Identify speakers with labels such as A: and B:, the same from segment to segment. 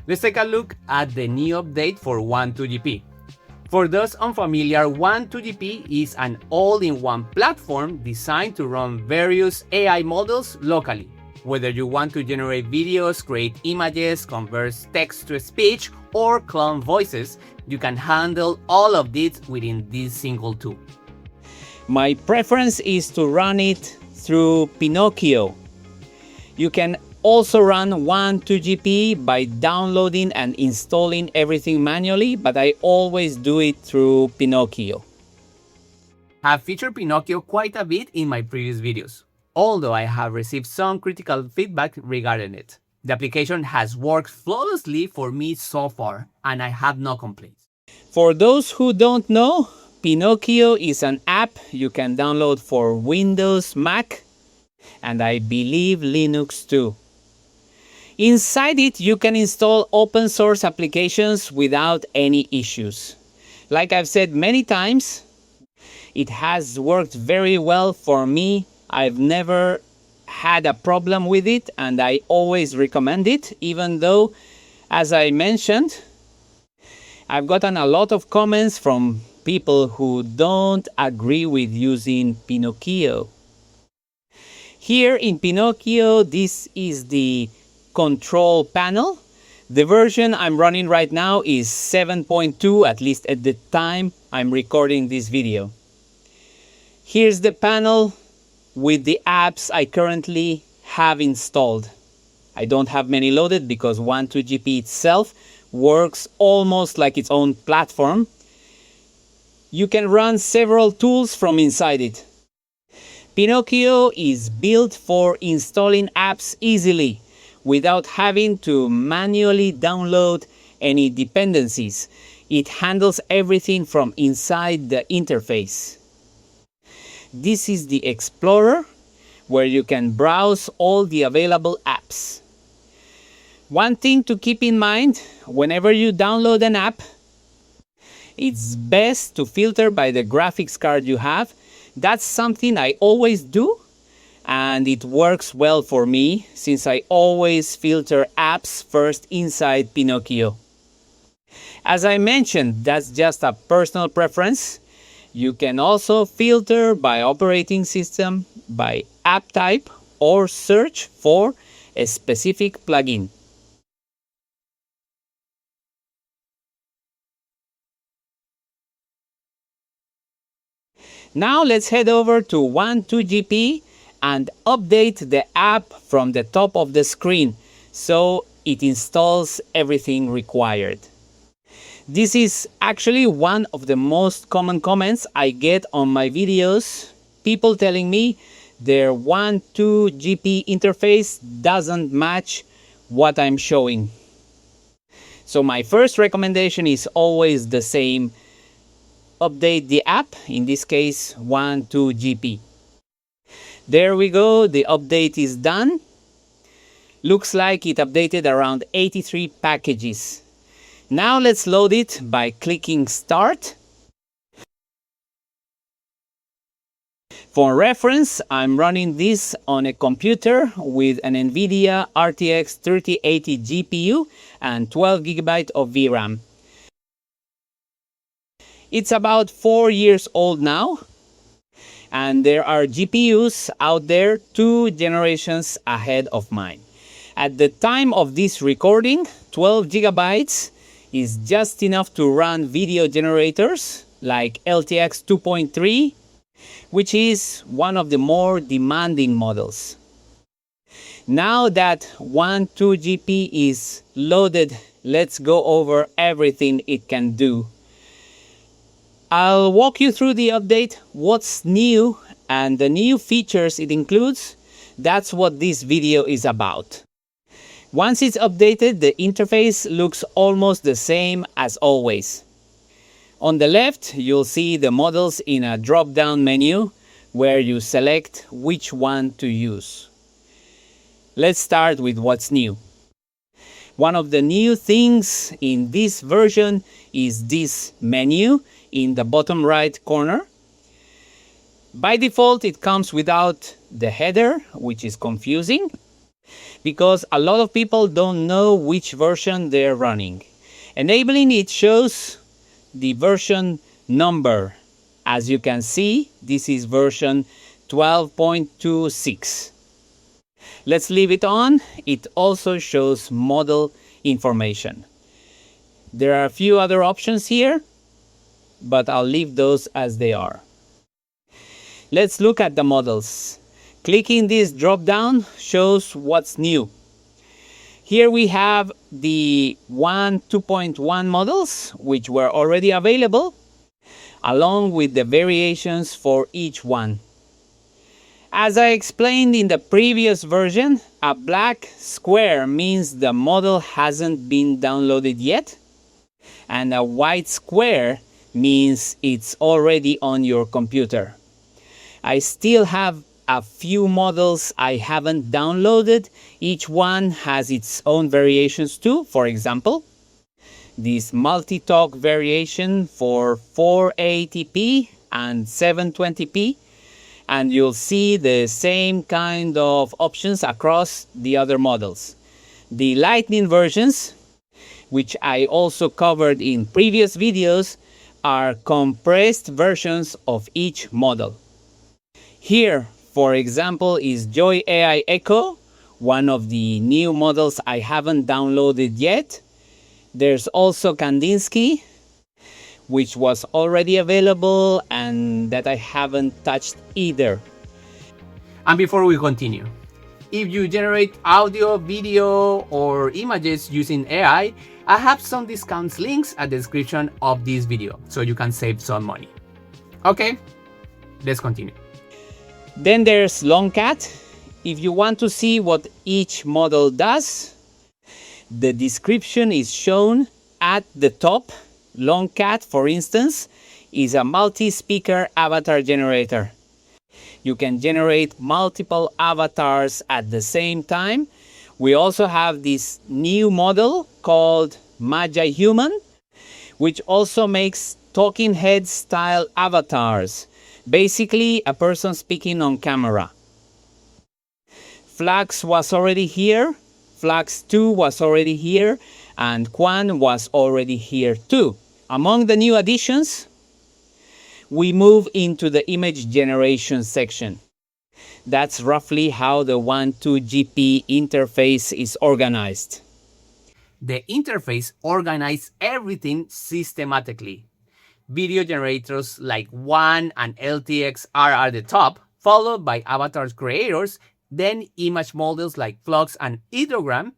A: Let's take a look at the new update for Wan2GP. For those unfamiliar, Wan2GP is an all-in-one platform designed to run various AI models locally. Whether you want to generate videos, create images, convert text to speech, or clone voices, you can handle all of this within this single tool.
B: My preference is to run it through Pinokio. You can also run Wan2GP by downloading and installing everything manually, but I always do it through Pinokio.
A: I've featured Pinokio quite a bit in my previous videos, although I have received some critical feedback regarding it. The application has worked flawlessly for me so far, and I have no complaints.
B: For those who don't know, Pinokio is an app you can download for Windows, Mac, and I believe Linux too. Inside it, you can install open source applications without any issues. Like I've said many times, it has worked very well for me. I've never had a problem with it, and I always recommend it, even though, as I mentioned, I've gotten a lot of comments from people who don't agree with using Pinokio. Here in Pinokio, this is the control panel. The version I'm running right now is 7.2, at least at the time I'm recording this video. Here's the panel with the apps I currently have installed. I don't have many loaded because Wan2GP itself works almost like its own platform. You can run several tools from inside it. Pinokio is built for installing apps easily without having to manually download any dependencies. It handles everything from inside the interface. This is the Explorer, where you can browse all the available apps. One thing to keep in mind, whenever you download an app, it's best to filter by the graphics card you have. That's something I always do, and it works well for me since I always filter apps first inside Pinokio. As I mentioned, that's just a personal preference. You can also filter by operating system, by app type, or search for a specific plugin. Now let's head over to Wan2GP and update the app from the top of the screen so it installs everything required. This is actually one of the most common comments I get on my videos. People telling me their Wan2GP interface doesn't match what I'm showing. So my first recommendation is always the same. Update the app, in this case Wan2GP. There we go, the update is done. Looks like it updated around 83 packages. Now let's load it by clicking Start. For reference, I'm running this on a computer with an NVIDIA RTX 3080 GPU and 12 GB of VRAM. It's about 4 years old now, and there are GPUs out there 2 generations ahead of mine. At the time of this recording, 12 GB is just enough to run video generators like LTX 2.3, which is one of the more demanding models. Now that Wan2GP is loaded, let's go over everything it can do. I'll walk you through the update, what's new, and the new features it includes. That's what this video is about. Once it's updated, the interface looks almost the same as always. On the left, you'll see the models in a drop-down menu where you select which one to use. Let's start with what's new. One of the new things in this version is this menu in the bottom right corner. By default, it comes without the header, which is confusing. because a lot of people don't know which version they're running. Enabling it shows the version number. As you can see, this is version 12.26. Let's leave it on. It also shows model information. There are a few other options here, but I'll leave those as they are. Let's look at the models. Clicking this drop down shows what's new. Here we have the Wan 2.1 models, which were already available, along with the variations for each one. As I explained in the previous version, a black square means the model hasn't been downloaded yet, and a white square means it's already on your computer. I still have a few models I haven't downloaded. Each one has its own variations too. For example, this multi-talk variation for 480p and 720p, and you'll see the same kind of options across the other models. The Lightning versions, which I also covered in previous videos, are compressed versions of each model. Here, for example, is Joy AI Echo, one of the new models I haven't downloaded yet. There's also Kandinsky, which was already available and that I haven't touched either.
A: And before we continue, if you generate audio, video, or images using AI, I have some discounts links at the description of this video, so you can save some money. Okay, let's continue.
B: Then there's LongCat. If you want to see what each model does, the description is shown at the top. LongCat, for instance, is a multi-speaker avatar generator. You can generate multiple avatars at the same time. We also have this new model called Magi Human, which also makes talking head style avatars. Basically, a person speaking on camera. Flux was already here, Flux 2 was already here, and Qwen was already here too. Among the new additions, we move into the image generation section. That's roughly how the Wan2GP interface is organized.
A: The interface organizes everything systematically. Video generators like Qwen and LTX are at the top, followed by avatar creators, then image models like Flux and Ideogram.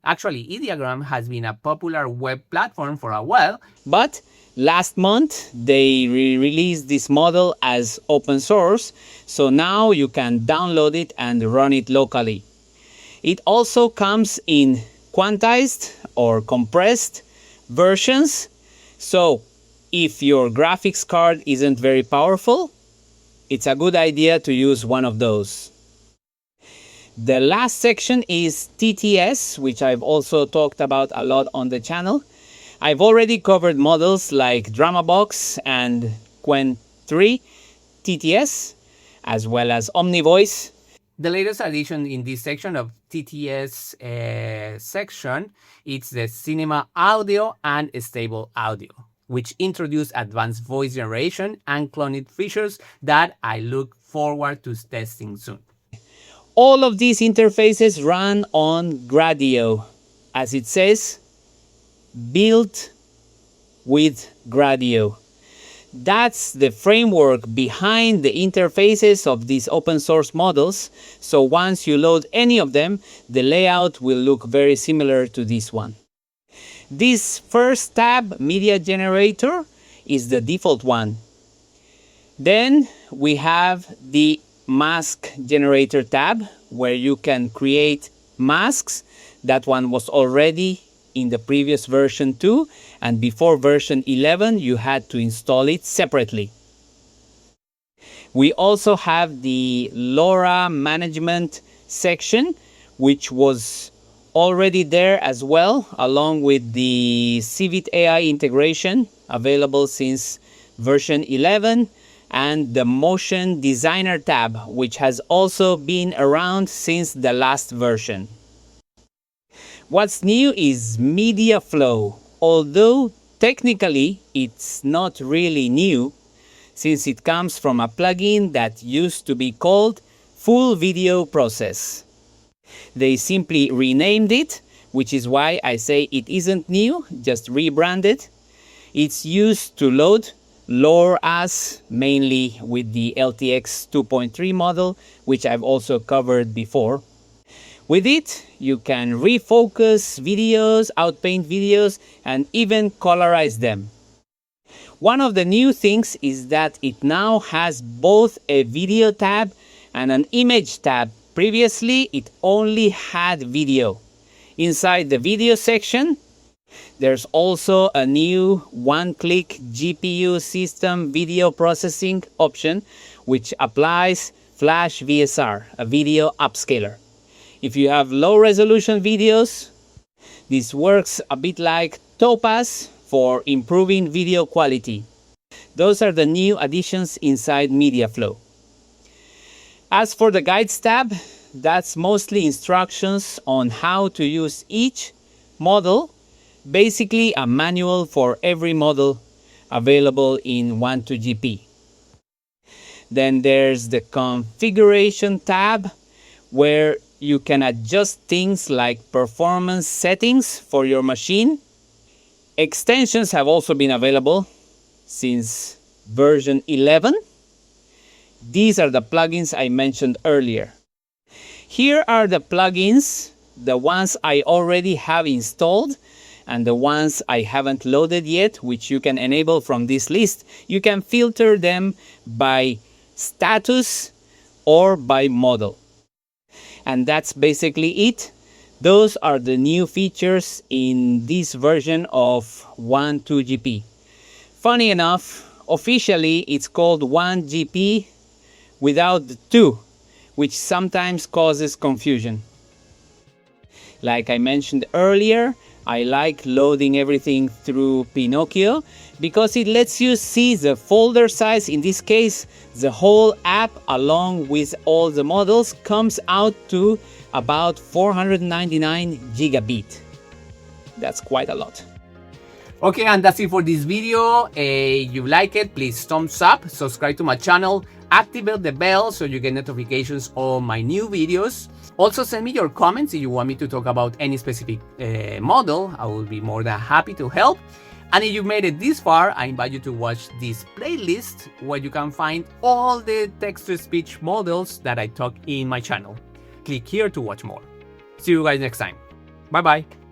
A: Actually, Ideogram has been a popular web platform for a while,
B: but last month they released this model as open source, so now you can download it and run it locally. It also comes in quantized or compressed versions, so if your graphics card isn't very powerful, it's a good idea to use one of those. The last section is TTS, which I've also talked about a lot on the channel. I've already covered models like DramaBox and Qwen 3 TTS, as well as OmniVoice.
A: The latest addition in this section of TTS section is the Cinema Audio and Stable Audio, which introduce advanced voice generation and cloning features that I look forward to testing soon.
B: All of these interfaces run on Gradio. As it says, built with Gradio. That's the framework behind the interfaces of these open source models. So once you load any of them, the layout will look very similar to this one. This first tab, Media Generator, is the default one. Then we have the Mask Generator tab, where you can create masks. That one was already in the previous version 2, and before version 11 you had to install it separately. We also have the LoRa management section, which was already there as well, along with the Civit AI integration available since version 11, and the Motion Designer tab, which has also been around since the last version. What's new is media flow, although technically it's not really new since it comes from a plugin that used to be called Full Video Process. They simply renamed it, which is why I say it isn't new, just rebranded. It's used to load LoRAs, mainly with the LTX 2.3 model, which I've also covered before. With it, you can refocus videos, outpaint videos, and even colorize them. One of the new things is that it now has both a video tab and an image tab. Previously, it only had video. Inside the video section, there's also a new one-click GPU system video processing option, which applies Flash VSR, a video upscaler. If you have low-resolution videos, this works a bit like Topaz for improving video quality. Those are the new additions inside MediaFlow. As for the Guides tab, that's mostly instructions on how to use each model, basically a manual for every model available in Wan2GP. Then there's the Configuration tab, where you can adjust things like performance settings for your machine. Extensions have also been available since version 11. These are the plugins I mentioned earlier. Here are the plugins, the ones I already have installed and the ones I haven't loaded yet, which you can enable from this list. You can filter them by status or by model. And that's basically it. Those are the new features in this version of Wan2GP. Funny enough, officially it's called Wan2GP without the 2, which sometimes causes confusion. Like I mentioned earlier, I like loading everything through Pinokio because it lets you see the folder size. In this case, the whole app along with all the models comes out to about 499 gigabit. That's quite a lot.
A: Okay, and that's it for this video. If you like it, please thumbs up, subscribe to my channel, activate the bell so you get notifications on my new videos. Also send me your comments if you want me to talk about any specific model. I will be more than happy to help. And if you made it this far, I invite you to watch this playlist where you can find all the text-to-speech models that I talk in my channel. Click here to watch more. See you guys next time. Bye bye.